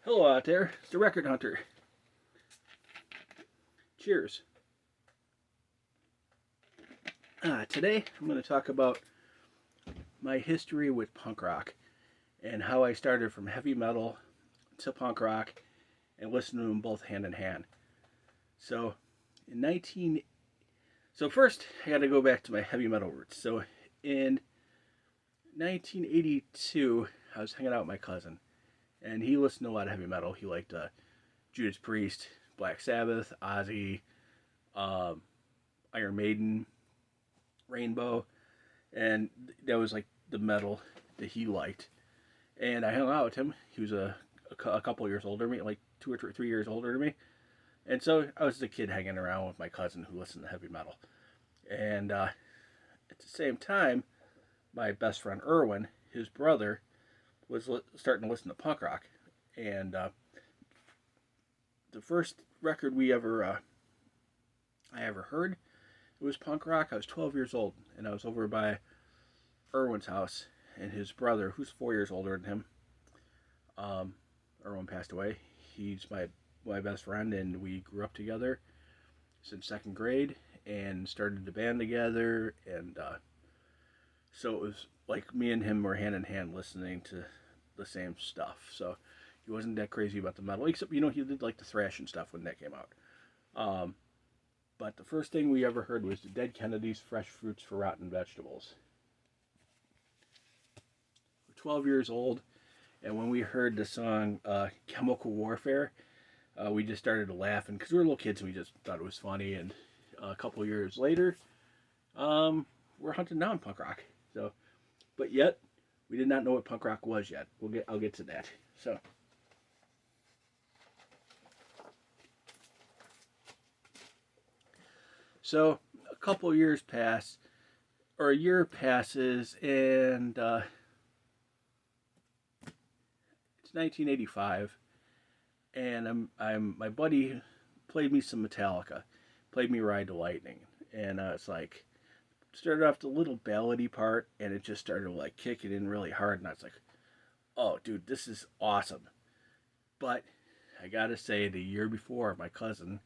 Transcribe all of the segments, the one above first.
Hello out there, it's the Record Hunter. Cheers. Today I'm going to talk about my history with punk rock and how I started from heavy metal to punk rock and listened to them both hand in hand. So, in 19 so first I got to go back to my heavy metal roots. So, in 1982, I was hanging out with my cousin, and he listened to a lot of heavy metal. He liked Judas Priest, Black Sabbath, Ozzy, Iron Maiden, Rainbow, and that was like the metal that he liked. And I hung out with him. He was a couple years older than me, like 2 or 3 years older than me. And so I was a kid hanging around with my cousin who listened to heavy metal. And at the same time, my best friend Erwin, his brother, was starting to listen to punk rock. And the first record I ever heard, it was punk rock. I was 12 years old, and I was over by Erwin's house, and his brother, who's 4 years older than him, Erwin passed away. He's my best friend, and we grew up together since second grade, and started the band together, and so it was like me and him were hand in hand listening to the same stuff. So he wasn't that crazy about the metal, except he did like the thrash and stuff when that came out. But the first thing we ever heard was the Dead Kennedys' "Fresh Fruits for Rotten Vegetables." We're 12 years old, and when we heard the song "Chemical Warfare," we just started laughing because we were little kids and we just thought it was funny. And a couple of years later, we're hunting down punk rock. So, but yet we did not know what punk rock was yet. I'll get to that. So a couple of years pass, or a year passes, and it's 1985, and my buddy played me some Metallica, played me "Ride the Lightning," and it's like started off the little ballady part, and it just started like kicking in really hard, and I was like, "Oh, dude, this is awesome!" But I gotta say, the year before, my cousin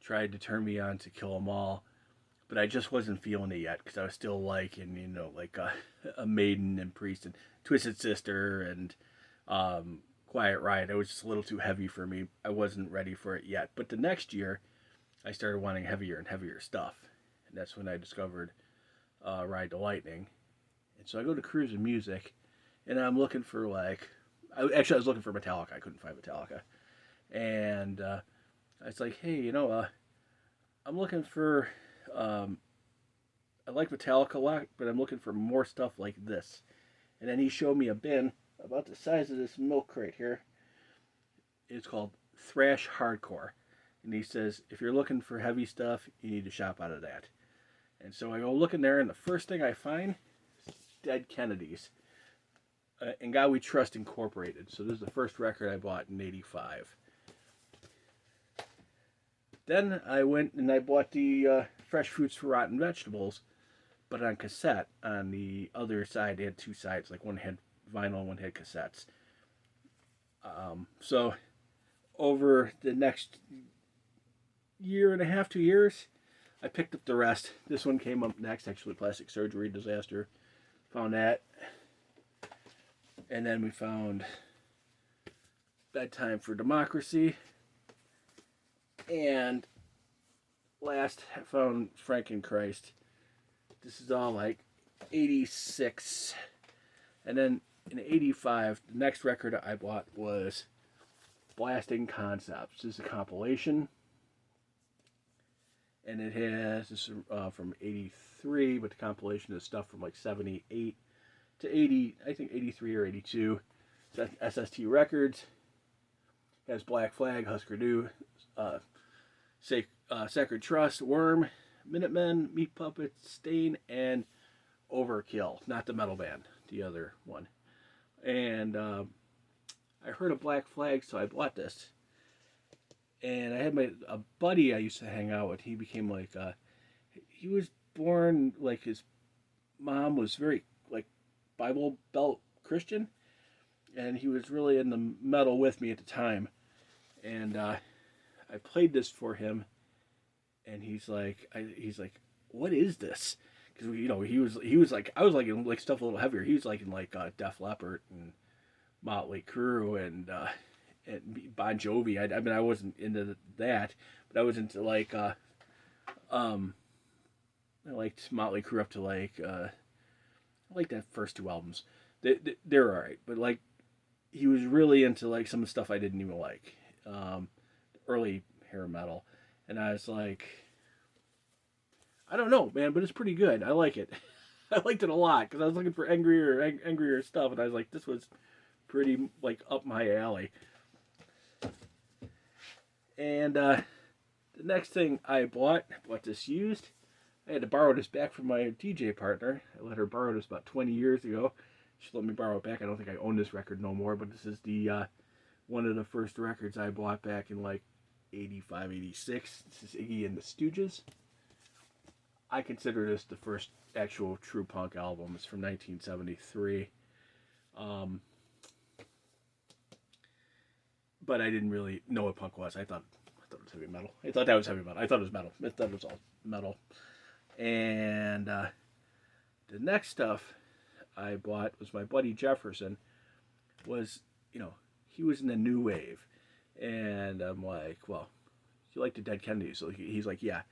tried to turn me on to Kill 'Em All, but I just wasn't feeling it yet because I was still liking, like a Maiden and Priest and Twisted Sister and Quiet Riot. It was just a little too heavy for me. I wasn't ready for it yet. But the next year, I started wanting heavier and heavier stuff, and that's when I discovered Ride the Lightning. And so I go to Cruise and Music, and I'm looking for I was looking for Metallica. I couldn't find Metallica, and I was like, hey, I'm looking for, I like Metallica a lot, but I'm looking for more stuff like this. And then he showed me a bin about the size of this milk crate here. It's called Thrash Hardcore. And he says, if you're looking for heavy stuff, you need to shop out of that. And so I go looking there, and the first thing I find is Dead Kennedys. And God We Trust Incorporated. So this is the first record I bought in '85. Then I went and I bought the Fresh Fruits for Rotten Vegetables, but on cassette. On the other side, they had two sides. Like one had vinyl and one had cassettes. So over the next year and a half, 2 years, I picked up the rest. This one came up next, actually, Plastic Surgery Disaster. Found that. And then we found Bedtime for Democracy. And last, I found Frankenchrist. This is all like 86. And then in 85, the next record I bought was Blasting Concepts. This is a compilation. And it has, this is from 83, but the compilation is stuff from like 78 to 80, I think 83 or 82. It's SST Records. It has Black Flag, Husker Du, Sacred Trust, Worm, Minutemen, Meat Puppets, Stain, and Overkill. Not the metal band, the other one. And I heard of Black Flag, so I bought this. And I had a buddy I used to hang out with. He became like, he was born like his mom was very like Bible Belt Christian, and he was really in the metal with me at the time. And I played this for him, and he's like, what is this? Because he was like, I was like in like stuff a little heavier. He was like in like Def Leppard and Motley Crue and Bon Jovi. I mean, I wasn't into that, but I was into like I liked Motley Crue up to like I like that first two albums. They're all right, but like he was really into like some of the stuff I didn't even like, early hair metal, and I was like, I don't know, man, but it's pretty good. I like it. I liked it a lot because I was looking for angrier stuff, and I was like, this was pretty like up my alley. And the next thing I bought this used. I had to borrow this back from my DJ partner. I let her borrow this about 20 years ago. She let me borrow it back. I don't think I own this record no more, but this is the one of the first records I bought back in like 85, 86. This is Iggy and the Stooges. I consider this the first actual true punk album. It's from 1973. But I didn't really know what punk was. I thought it was heavy metal. I thought that was heavy metal. I thought it was metal. I thought it was all metal. And the next stuff I bought was my buddy Jefferson. He was in the new wave. And I'm like, well, you like the Dead Kennedys? So he's like, yeah,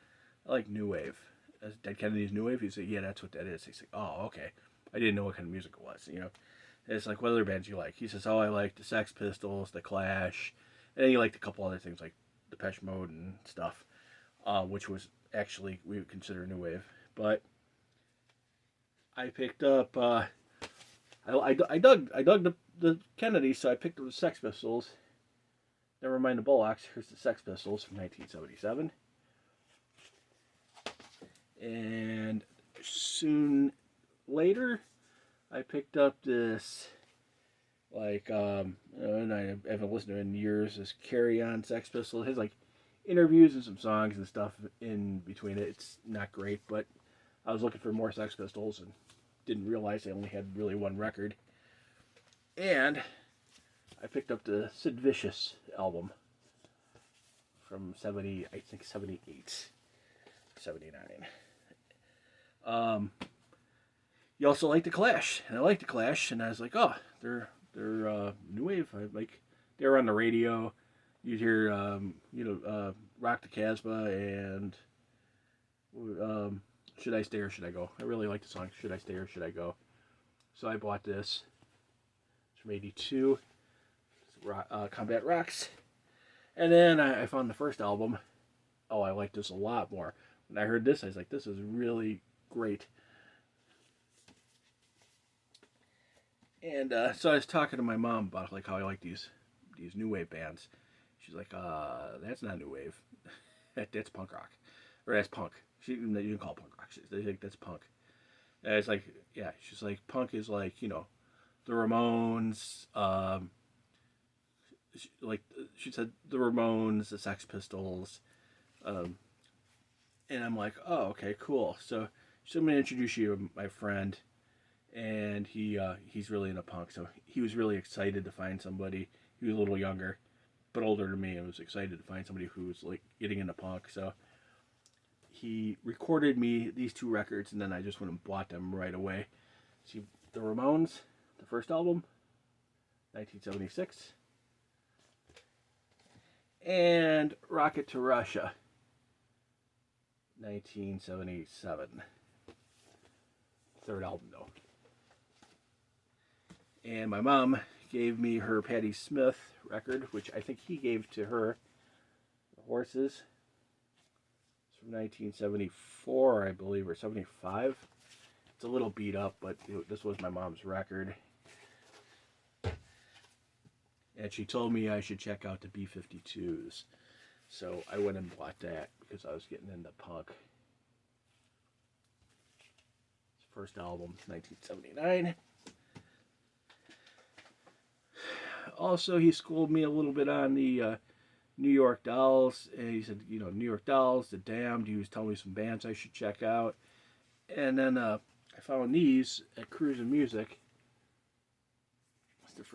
I like new wave. As Dead Kennedys new wave? He's like, yeah, that's what that is. He's like, oh, okay. I didn't know what kind of music it was, And it's like, what other bands you like? He says, oh, I like the Sex Pistols, the Clash, and then he liked a couple other things like Depeche Mode and stuff, which was actually we would consider new wave. But I picked up I dug the Kennedys, so I picked up the Sex Pistols. Never mind the Bullocks. Here's the Sex Pistols from 1977. And soon later I picked up this and I haven't listened to it in years, this Carry On Sex Pistols. It has like interviews and some songs and stuff in between it. It's not great, but I was looking for more Sex Pistols and didn't realize they only had really one record. And I picked up the Sid Vicious album from 78, 79. You also like the Clash, and I like the Clash, and I was like, oh, they're new wave. They were on the radio. You'd hear Rock the Casbah and Should I Stay or Should I Go? I really like the song Should I Stay or Should I Go? So I bought this. It's from '82. Combat Rocks. And then I found the first album. Oh, I like this a lot more. When I heard this, I was like, this is really great. And so I was talking to my mom about like how I like these new wave bands. She's like, that's not new wave. That's punk rock. Or that's punk. You can call it punk rock. They think that's punk. And it's like, yeah, she's like, punk is like, the Ramones, she said the Ramones, the Sex Pistols, and I'm like, oh, okay, cool. So I'm going to introduce you to my friend, and he's really into punk, so he was really excited to find somebody. He was a little younger, but older than me, and was excited to find somebody who was like getting into punk. So he recorded me these two records, and then I just went and bought them right away. See, the Ramones, the first album, 1976, and Rocket to Russia, 1977. Third album, though. And my mom gave me her Patti Smith record, which I think he gave to her. The Horses. It's from 1974, I believe, or 75. It's a little beat up, but this was my mom's record. And she told me I should check out the B-52s. So I went and bought that because I was getting into punk. His first album, 1979. Also, he schooled me a little bit on the New York Dolls. And he said, New York Dolls, The Damned. He was telling me some bands I should check out. And then I found these at Cruise and Music. it's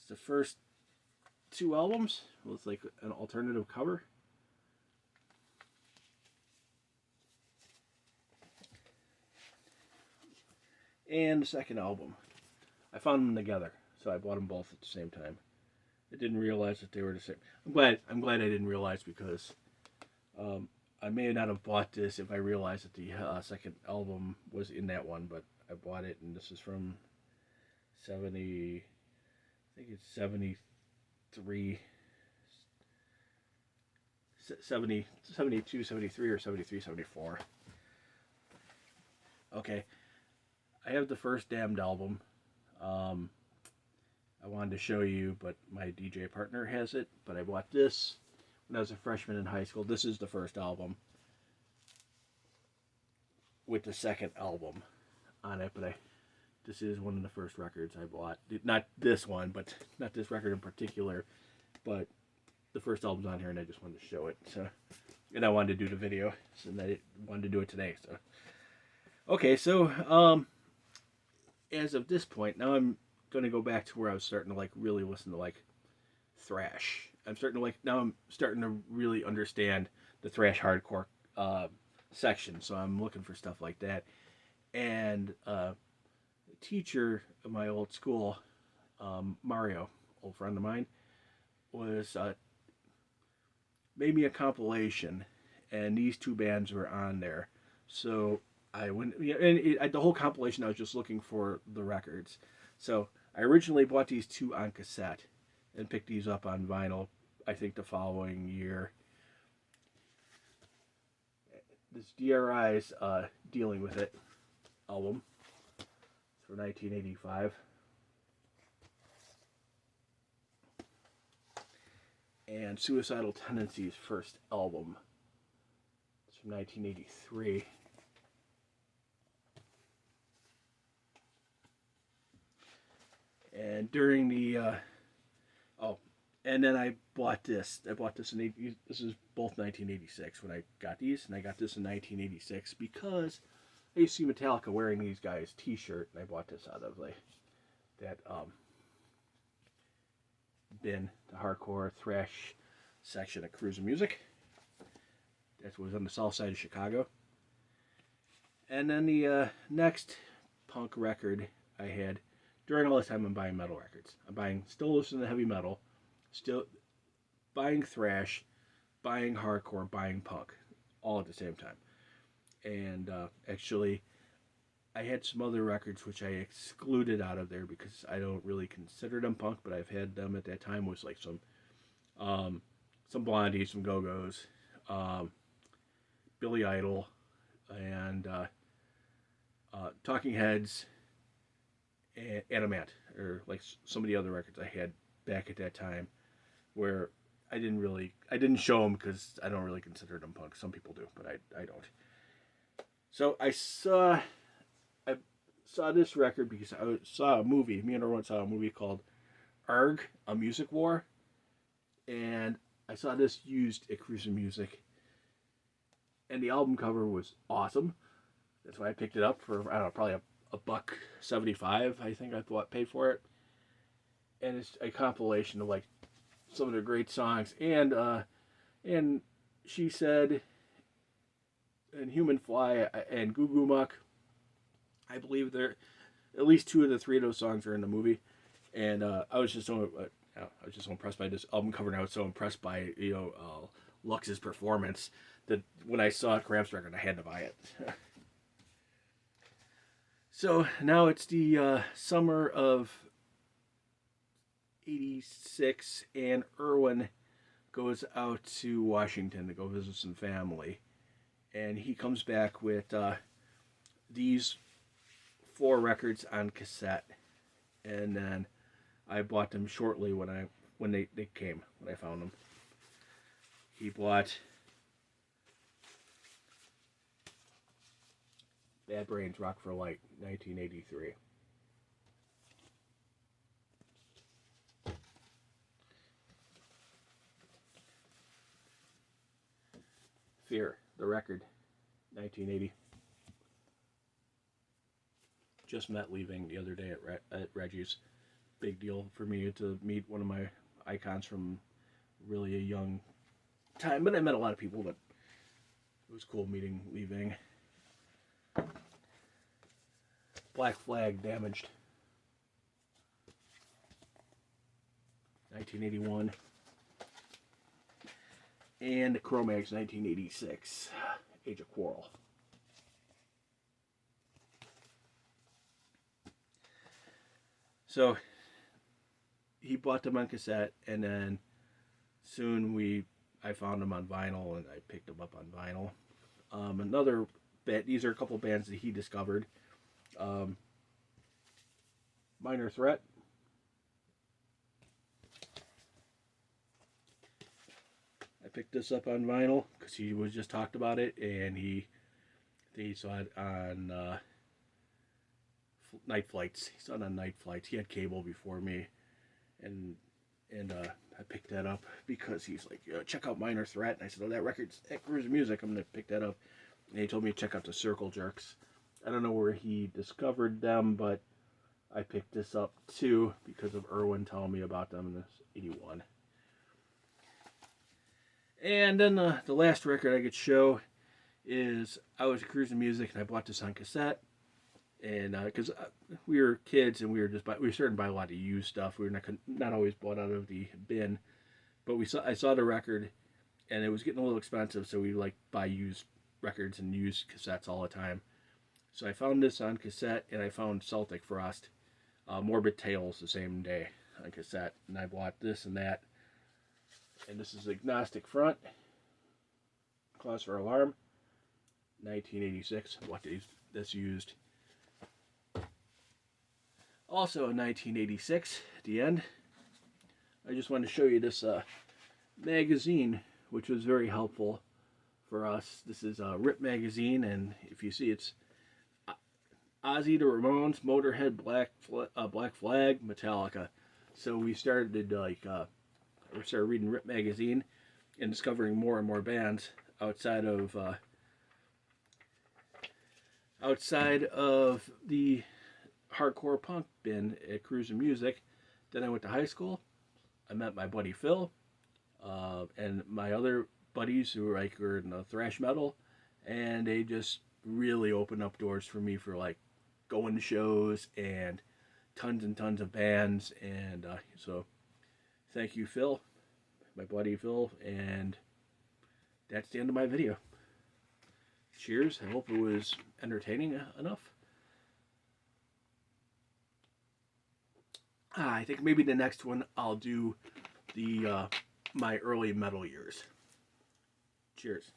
the first two albums with like an alternative cover. And the second album. I found them together, so I bought them both at the same time. I didn't realize that they were the same. I'm glad I didn't realize, because I may not have bought this if I realized that the second album was in that one, but I bought it, and this is from 70, I think it's 73, 70, 72, 73, or 73, 74. Okay, I have the first Damned album. I wanted to show you, but my DJ partner has it, but I bought this when I was a freshman in high school. This is the first album with the second album on it, but this is one of the first records I bought. Not this one, but not this record in particular, but the first album's on here, and I just wanted to show it. So, and I wanted to do the video, so I wanted to do it today. So, okay, so as of this point, now I'm going to go back to where I was starting to like really listen to like thrash. I'm starting to really understand the thrash hardcore section. So I'm looking for stuff like that. And the teacher of my old school, Mario, old friend of mine, was made me a compilation, and these two bands were on there. So I went, and the whole compilation, I was just looking for the records. So I originally bought these two on cassette and picked these up on vinyl, I think the following year. This DRI's Dealing With It album. It's from 1985. And Suicidal Tendencies' first album. It's from 1983. And during the and then I bought this. This is both 1986 when I got these, and I got this in 1986 because I used to see Metallica wearing these guys' T-shirt, and I bought this out of that bin, the hardcore thrash section of Cruising Music. That was on the south side of Chicago. And then the next punk record I had. During all this time, I'm buying metal records. Still listening to heavy metal, still buying thrash, buying hardcore, buying punk, all at the same time. And actually, I had some other records which I excluded out of there because I don't really consider them punk, but I've had them at that time. Was like some Blondie, some Go-Go's, Billy Idol, and Talking Heads, and Adamant, or like some of the other records I had back at that time, where I didn't show them because I don't really consider them punk. Some people do, but I don't. So I saw this record because I saw a movie. Me and everyone saw a movie called Arg, A Music War, and I saw this used at Cruising Music, and the album cover was awesome. That's why I picked it up for, I don't know, probably a $1.75, I think I paid for it. And it's a compilation of like some of the great songs. And She Said, and Human Fly, and Goo Goo Muck. I believe at least 2 of the 3 of those songs are in the movie. And I was just so impressed by this album cover, and I was so impressed by Lux's performance that when I saw Cramps record, I had to buy it. So now it's the summer of '86, and Irwin goes out to Washington to go visit some family. And he comes back with these 4 records on cassette. And then I bought them shortly when they came, when I found them. He bought Bad Brains, Rock for Light, 1983. Fear, the record, 1980. Just met leaving the other day at Reggie's. big deal for me to meet one of my icons from really a young time. But I met a lot of people, but it was cool meeting Lee Ving. Black Flag, Damaged, 1981. And Cro-Mags, 1986, Age of Quarrel. So he bought them on cassette, and then soon I found them on vinyl, and I picked them up on vinyl. Another band, these are a couple bands that he discovered. Minor Threat. I picked this up on vinyl because he was just talked about it, and he saw it on Night Flights. He saw it on Night Flights. He had cable before me, and I picked that up because he's like, check out Minor Threat. And I said, oh, that record's at Cruise Music. I'm going to pick that up. And he told me to check out the Circle Jerks. I don't know where he discovered them, but I picked this up too because of Irwin telling me about them in this 81. And then the last record I could show is I was cruising music and I bought this on cassette. And because we were kids and we were starting to buy a lot of used stuff. We were not always bought out of the bin, but I saw the record, and it was getting a little expensive, so we buy used records and used cassettes all the time. So I found this on cassette, and I found Celtic Frost, Morbid Tales the same day on cassette, and I bought this and that. And this is Agnostic Front, Cause for Alarm, 1986. I bought this used. Also in 1986, at the end, I just wanted to show you this magazine, which was very helpful for us. This is Rip Magazine, and if you see, it's Ozzy, the Ramones, Motorhead, Black Flag, Metallica. So we started reading Rip Magazine and discovering more and more bands outside of the hardcore punk bin at Cruising Music. Then I went to high school. I met my buddy Phil, and my other buddies who were in the thrash metal, and they just really opened up doors for me for going to shows and tons of bands. And so thank you, Phil, my buddy Phil, and that's the end of my video. Cheers. I hope it was entertaining enough. I think maybe the next one I'll do my early metal years. Cheers.